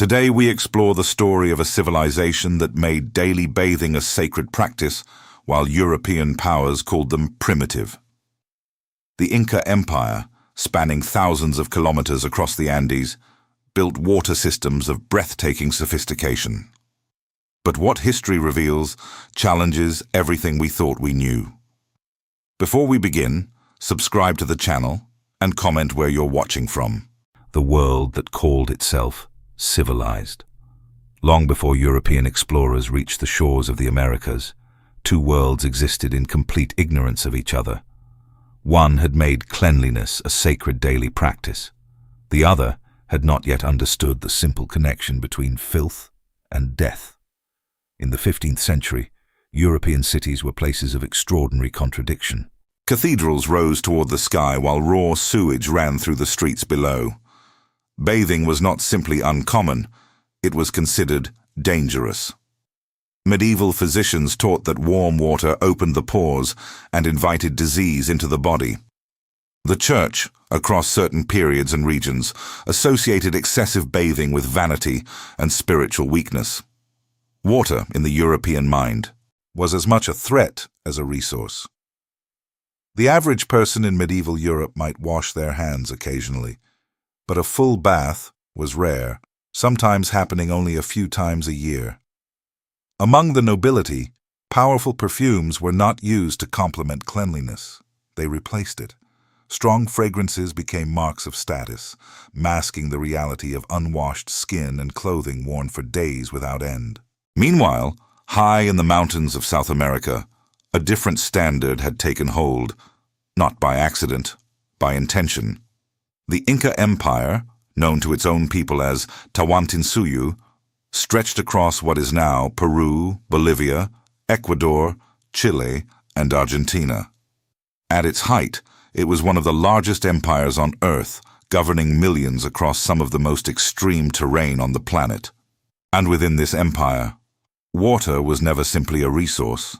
Today we explore the story of a civilization that made daily bathing a sacred practice, while European powers called them primitive. The Inca Empire, spanning thousands of kilometers across the Andes, built water systems of breathtaking sophistication. But what history reveals challenges everything we thought we knew. Before we begin, subscribe to the channel and comment where you're watching from. The world that called itself civilized. Long before European explorers reached the shores of the Americas, two worlds existed in complete ignorance of each other. One had made cleanliness a sacred daily practice. The other had not yet understood the simple connection between filth and death. In the 15th century, European cities were places of extraordinary contradiction. Cathedrals rose toward the sky while raw sewage ran through the streets below. Bathing was not simply uncommon, it was considered dangerous. Medieval physicians taught that warm water opened the pores and invited disease into the body. The Church, across certain periods and regions, associated excessive bathing with vanity and spiritual weakness. Water, in the European mind, was as much a threat as a resource. The average person in medieval Europe might wash their hands occasionally, but a full bath was rare, sometimes happening only a few times a year. Among the nobility, powerful perfumes were not used to complement cleanliness. They replaced it. Strong fragrances became marks of status, masking the reality of unwashed skin and clothing worn for days without end. Meanwhile, high in the mountains of South America, a different standard had taken hold, not by accident, by intention. The Inca Empire, known to its own people as Tawantinsuyu, stretched across what is now Peru, Bolivia, Ecuador, Chile, and Argentina. At its height, it was one of the largest empires on Earth, governing millions across some of the most extreme terrain on the planet. And within this empire, water was never simply a resource.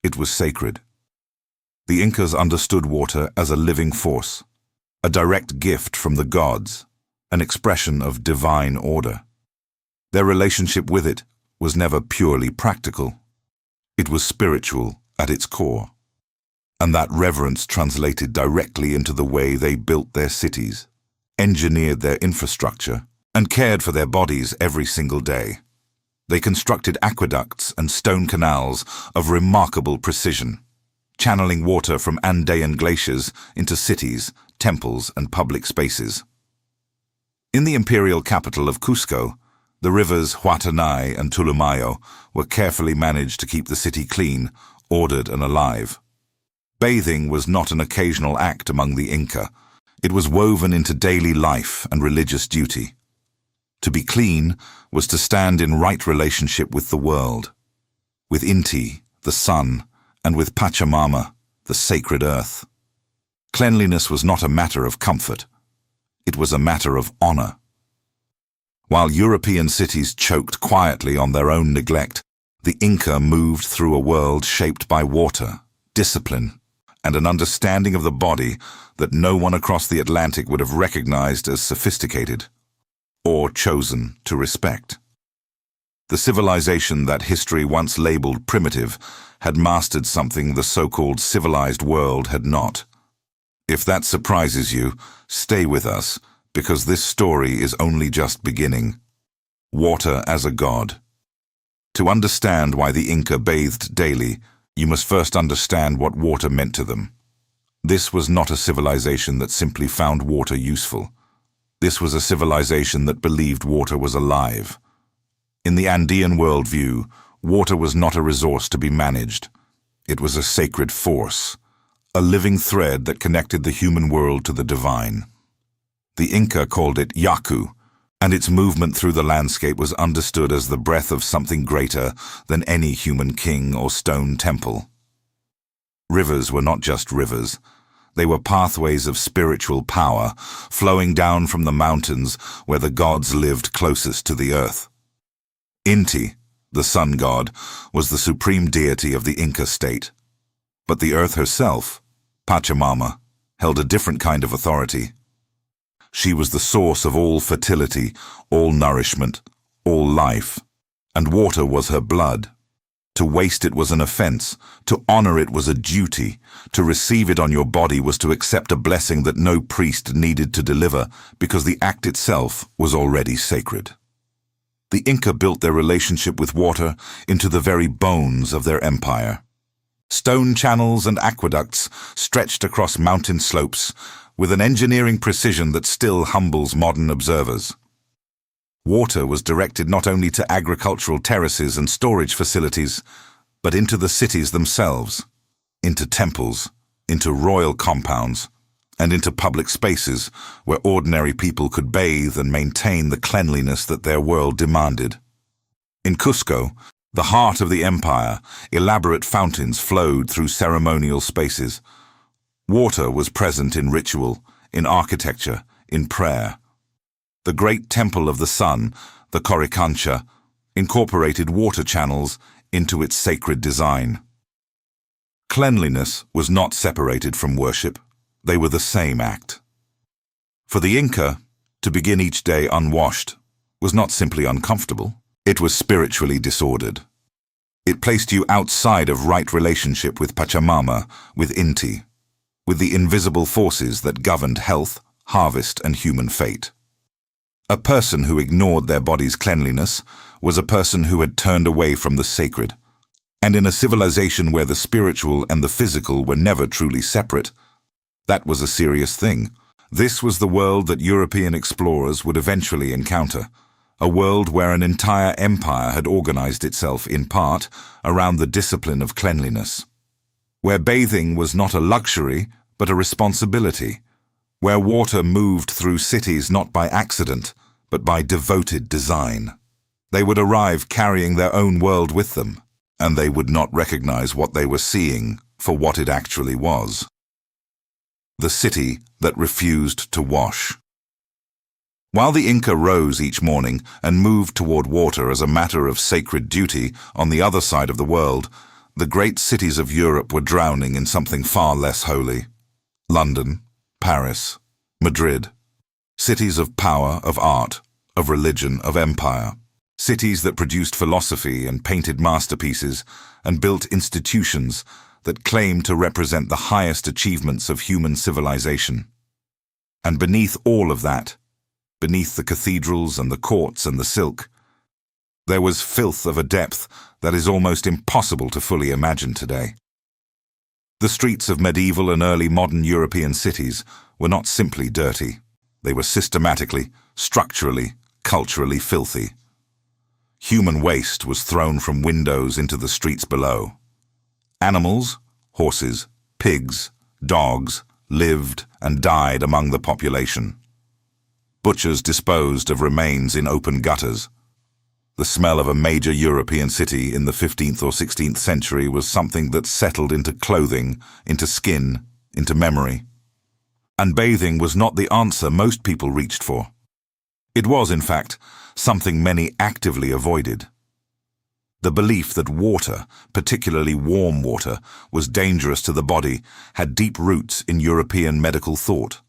It was sacred. The Incas understood water as a living force, a direct gift from the gods, an expression of divine order. Their relationship with it was never purely practical. It was spiritual at its core. And that reverence translated directly into the way they built their cities, engineered their infrastructure, and cared for their bodies every single day. They constructed aqueducts and stone canals of remarkable precision, channeling water from Andean glaciers into cities, temples, and public spaces. In the imperial capital of Cusco, the rivers Huatanay and Tulumayo were carefully managed to keep the city clean, ordered, and alive. Bathing was not an occasional act among the Inca. It was woven into daily life and religious duty. To be clean was to stand in right relationship with the world, with Inti, the sun, and with Pachamama, the sacred earth. Cleanliness was not a matter of comfort. It was a matter of honor. While European cities choked quietly on their own neglect, the Inca moved through a world shaped by water, discipline, and an understanding of the body that no one across the Atlantic would have recognized as sophisticated or chosen to respect. The civilization that history once labeled primitive had mastered something the so-called civilized world had not. If that surprises you, stay with us, because this story is only just beginning. Water as a god. To understand why the Inca bathed daily, you must first understand what water meant to them. This was not a civilization that simply found water useful. This was a civilization that believed water was alive. In the Andean worldview, water was not a resource to be managed. It was a sacred force, a living thread that connected the human world to the divine. The Inca called it Yaku, and its movement through the landscape was understood as the breath of something greater than any human king or stone temple. Rivers were not just rivers. They were pathways of spiritual power, flowing down from the mountains where the gods lived closest to the earth. Inti, the sun god, was the supreme deity of the Inca state. But the earth herself, Pachamama, held a different kind of authority. She was the source of all fertility, all nourishment, all life. And water was her blood. To waste it was an offense. To honor it was a duty. To receive it on your body was to accept a blessing that no priest needed to deliver, because the act itself was already sacred. The Inca built their relationship with water into the very bones of their empire. Stone channels and aqueducts stretched across mountain slopes with an engineering precision that still humbles modern observers. Water was directed not only to agricultural terraces and storage facilities, but into the cities themselves, into temples, into royal compounds, and into public spaces where ordinary people could bathe and maintain the cleanliness that their world demanded. In Cusco, the heart of the empire, elaborate fountains flowed through ceremonial spaces. Water was present in ritual, in architecture, in prayer. The great temple of the sun, the Coricancha, incorporated water channels into its sacred design. Cleanliness was not separated from worship. They were the same act. For the Inca, to begin each day unwashed was not simply uncomfortable. It was spiritually disordered. It placed you outside of right relationship with Pachamama, with Inti, with the invisible forces that governed health, harvest, and human fate. A person who ignored their body's cleanliness was a person who had turned away from the sacred. And in a civilization where the spiritual and the physical were never truly separate, that was a serious thing. This was the world that European explorers would eventually encounter, a world where an entire empire had organized itself in part around the discipline of cleanliness, where bathing was not a luxury but a responsibility, where water moved through cities not by accident but by devoted design. They would arrive carrying their own world with them, and they would not recognize what they were seeing for what it actually was. The city that refused to wash. While the Inca rose each morning and moved toward water as a matter of sacred duty on the other side of the world, the great cities of Europe were drowning in something far less holy. London, Paris, Madrid, cities of power, of art, of religion, of empire, cities that produced philosophy and painted masterpieces and built institutions that claimed to represent the highest achievements of human civilization. And beneath all of that, beneath the cathedrals and the courts and the silk, there was filth of a depth that is almost impossible to fully imagine today. The streets of medieval and early modern European cities were not simply dirty. They were systematically, structurally, culturally filthy. Human waste was thrown from windows into the streets below. Animals, horses, pigs, dogs, lived and died among the population. Butchers disposed of remains in open gutters. The smell of a major European city in the 15th or 16th century was something that settled into clothing, into skin, into memory. And bathing was not the answer most people reached for. It was, in fact, something many actively avoided. The belief that water, particularly warm water, was dangerous to the body had deep roots in European medical thought.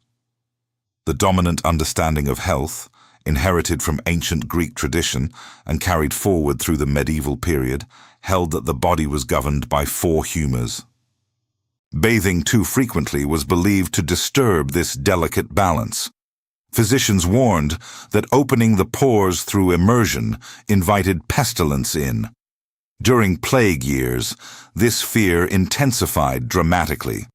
The dominant understanding of health, inherited from ancient Greek tradition and carried forward through the medieval period, held that the body was governed by four humours. Bathing too frequently was believed to disturb this delicate balance. Physicians warned that opening the pores through immersion invited pestilence in. During plague years, this fear intensified dramatically.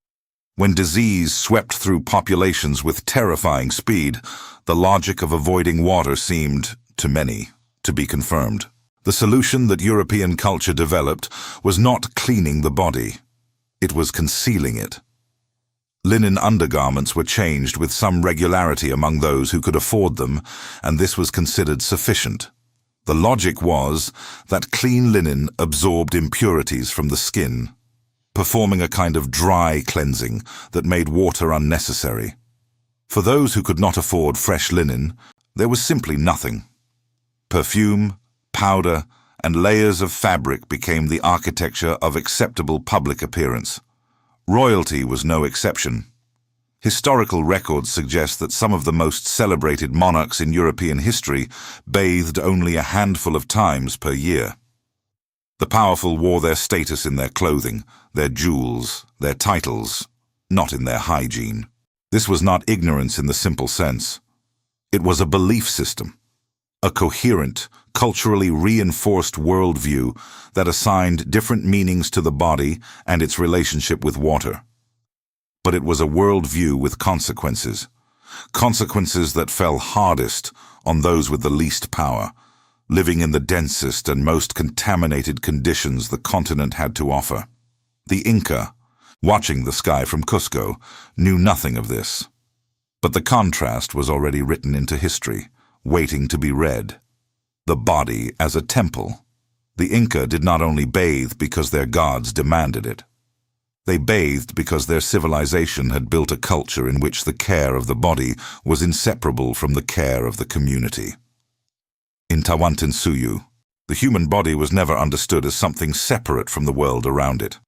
When disease swept through populations with terrifying speed, the logic of avoiding water seemed, to many, to be confirmed. The solution that European culture developed was not cleaning the body. It was concealing it. Linen undergarments were changed with some regularity among those who could afford them, and this was considered sufficient. The logic was that clean linen absorbed impurities from the skin, performing a kind of dry cleansing that made water unnecessary. For those who could not afford fresh linen, there was simply nothing. Perfume, powder, and layers of fabric became the architecture of acceptable public appearance. Royalty was no exception. Historical records suggest that some of the most celebrated monarchs in European history bathed only a handful of times per year. The powerful wore their status in their clothing, their jewels, their titles, not in their hygiene. This was not ignorance in the simple sense. It was a belief system, a coherent, culturally reinforced worldview that assigned different meanings to the body and its relationship with water. But it was a worldview with consequences, consequences that fell hardest on those with the least power, living in the densest and most contaminated conditions the continent had to offer. The Inca, watching the sky from Cusco, knew nothing of this. But the contrast was already written into history, waiting to be read. The body as a temple. The Inca did not only bathe because their gods demanded it. They bathed because their civilization had built a culture in which the care of the body was inseparable from the care of the community. In Tawantinsuyu, the human body was never understood as something separate from the world around it.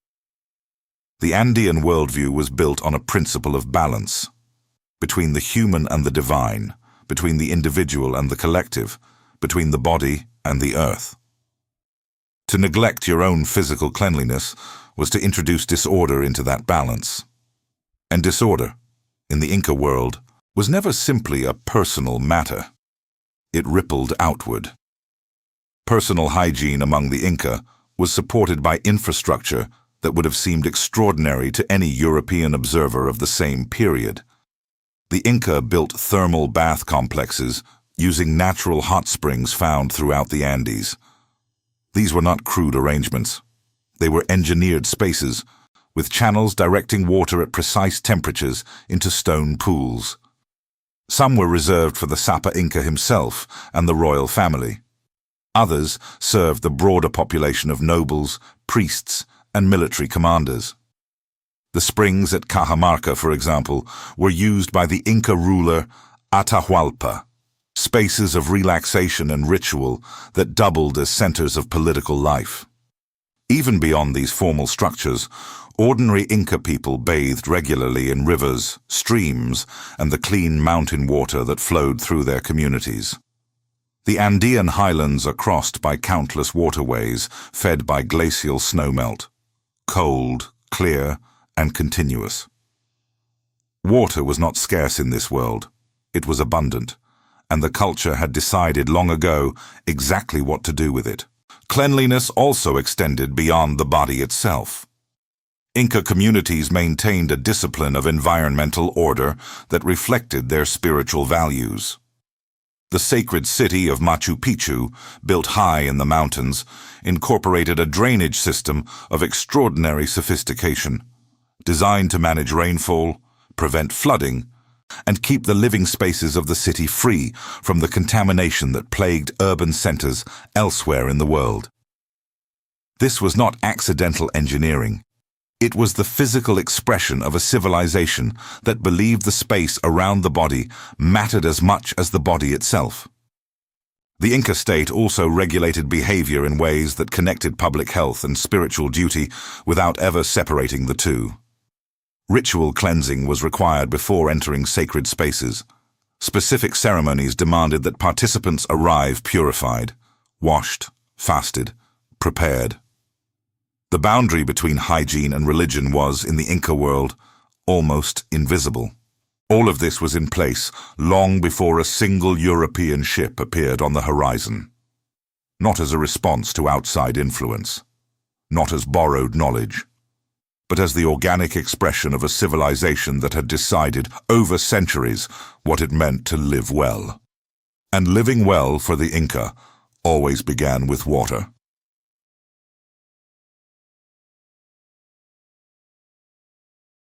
The Andean worldview was built on a principle of balance, between the human and the divine, between the individual and the collective, between the body and the earth. To neglect your own physical cleanliness was to introduce disorder into that balance. And disorder, in the Inca world, was never simply a personal matter. It rippled outward. Personal hygiene among the Inca was supported by infrastructure that would have seemed extraordinary to any European observer of the same period. The Inca built thermal bath complexes using natural hot springs found throughout the Andes. These were not crude arrangements. They were engineered spaces, with channels directing water at precise temperatures into stone pools. Some were reserved for the Sapa Inca himself and the royal family. Others served the broader population of nobles, priests, and military commanders. The springs at Cajamarca, for example, were used by the Inca ruler Atahualpa, spaces of relaxation and ritual that doubled as centers of political life. Even beyond these formal structures, ordinary Inca people bathed regularly in rivers, streams, and the clean mountain water that flowed through their communities. The Andean highlands are crossed by countless waterways fed by glacial snowmelt, cold, clear, and continuous. Water was not scarce in this world. It was abundant, and the culture had decided long ago exactly what to do with it. Cleanliness also extended beyond the body itself. Inca communities maintained a discipline of environmental order that reflected their spiritual values. The sacred city of Machu Picchu, built high in the mountains, incorporated a drainage system of extraordinary sophistication, designed to manage rainfall, prevent flooding, and keep the living spaces of the city free from the contamination that plagued urban centers elsewhere in the world. This was not accidental engineering. It was the physical expression of a civilization that believed the space around the body mattered as much as the body itself. The Inca state also regulated behavior in ways that connected public health and spiritual duty without ever separating the two. Ritual cleansing was required before entering sacred spaces. Specific ceremonies demanded that participants arrive purified, washed, fasted, prepared. The boundary between hygiene and religion was, in the Inca world, almost invisible. All of this was in place long before a single European ship appeared on the horizon. Not as a response to outside influence, not as borrowed knowledge, but as the organic expression of a civilization that had decided over centuries what it meant to live well. And living well for the Inca always began with water.